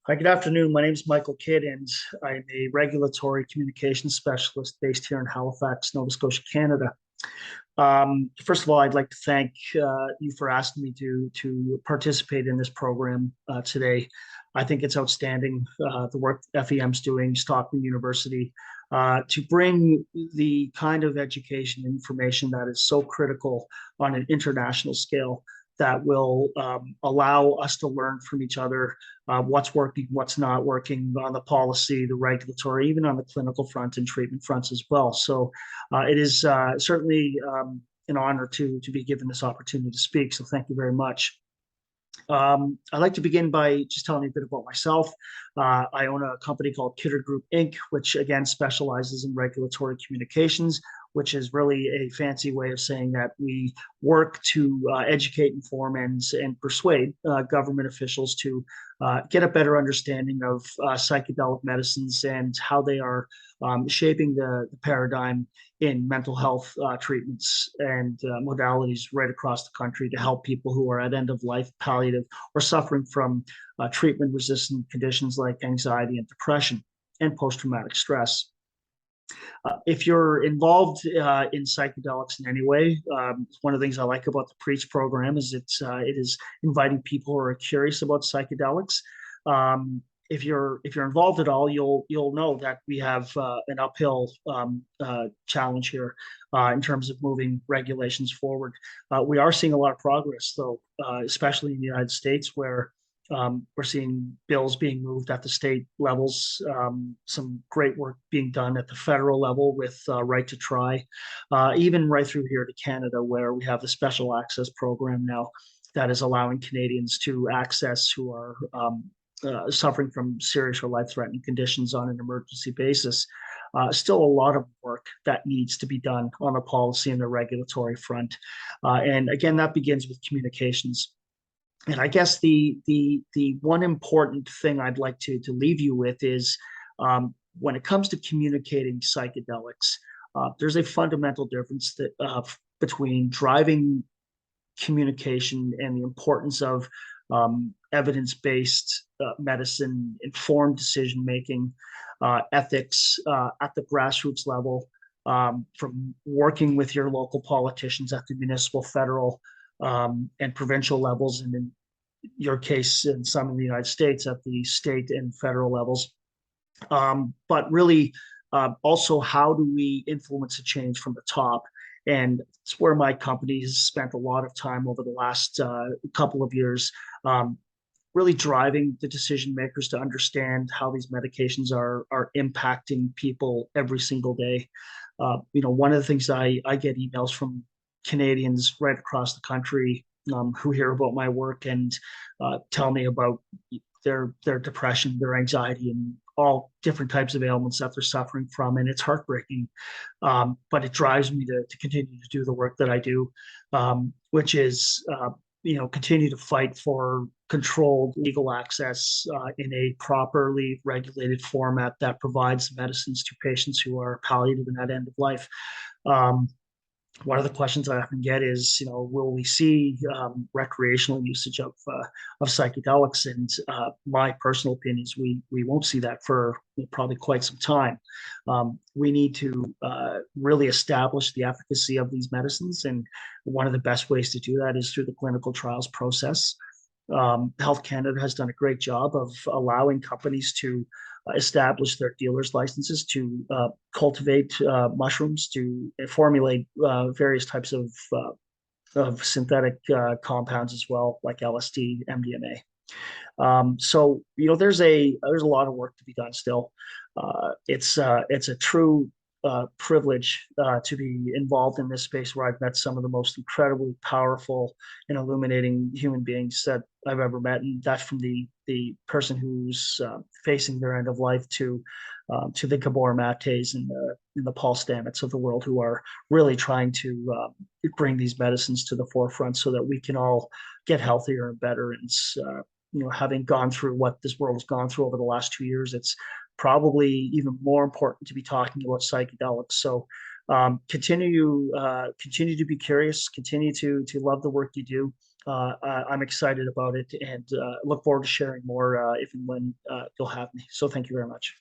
Hi, good afternoon. My name is Michael Kydd, and I'm a regulatory communications specialist based here in Halifax, Nova Scotia, Canada. First of all, I'd like to thank you for asking me to participate in this program today. I think it's outstanding the work FEM's doing, Stockton University, to bring the kind of education and information that is so critical on an international scale that will allow us to learn from each other what's working, what's not working on the policy, the regulatory, even on the clinical front and treatment fronts as well. So it is certainly an honor to be given this opportunity to speak. So thank you very much. I'd like to begin by just telling you a bit about myself. I own a company called Kydder Group Inc., which again specializes in regulatory communications, which is really a fancy way of saying that we work to educate, inform, and persuade government officials to get a better understanding of psychedelic medicines and how they are shaping the paradigm in mental health treatments and modalities right across the country to help people who are at end of life, palliative, or suffering from treatment resistant conditions like anxiety and depression and post traumatic stress. If you're involved in psychedelics in any way, one of the things I like about the PREACH program is it is inviting people who are curious about psychedelics. If you're involved at all, you'll know that we have an uphill challenge here in terms of moving regulations forward. We are seeing a lot of progress, though, especially in the United States, where we're seeing bills being moved at the state levels, some great work being done at the federal level with Right to Try, even right through here to Canada, where we have the Special Access Program now that is allowing Canadians to access who are suffering from serious or life-threatening conditions on an emergency basis. Still a lot of work that needs to be done on the policy and the regulatory front. And again, that begins with communications. And I guess the one important thing I'd like to leave you with is when it comes to communicating psychedelics, there's a fundamental difference between driving communication and the importance of evidence-based medicine, informed decision-making, ethics at the grassroots level, from working with your local politicians at the municipal, federal, and provincial levels, and in your case, in some in the United States, at the state and federal levels. But really, also, how do we influence a change from the top? And it's where my company has spent a lot of time over the last couple of years, really driving the decision makers to understand how these medications are impacting people every single day. One of the things I get emails from Canadians right across the country who hear about my work and tell me about their depression, their anxiety, and all different types of ailments that they're suffering from. And it's heartbreaking, but it drives me to continue to do the work that I do, which is continue to fight for controlled legal access in a properly regulated format that provides medicines to patients who are palliative and at end of life. One of the questions I often get is, will we see recreational usage of psychedelics? And my personal opinion is we won't see that for probably quite some time. We need to really establish the efficacy of these medicines, and one of the best ways to do that is through the clinical trials process. Health Canada has done a great job of allowing companies to establish their dealer's licenses to cultivate mushrooms, to formulate various types of synthetic compounds as well, like LSD, MDMA. So there's a lot of work to be done still. It's a true privilege to be involved in this space where I've met some of the most incredibly powerful and illuminating human beings that I've ever met, and that's from the person who's facing their end of life to the Gabor Mates and the Paul Stamets of the world, who are really trying to bring these medicines to the forefront so that we can all get healthier and better. And having gone through what this world has gone through over the last 2 years, it's probably even more important to be talking about psychedelics. So continue to be curious, continue to love the work you do. I'm excited about it and look forward to sharing more if and when you'll have me. So thank you very much.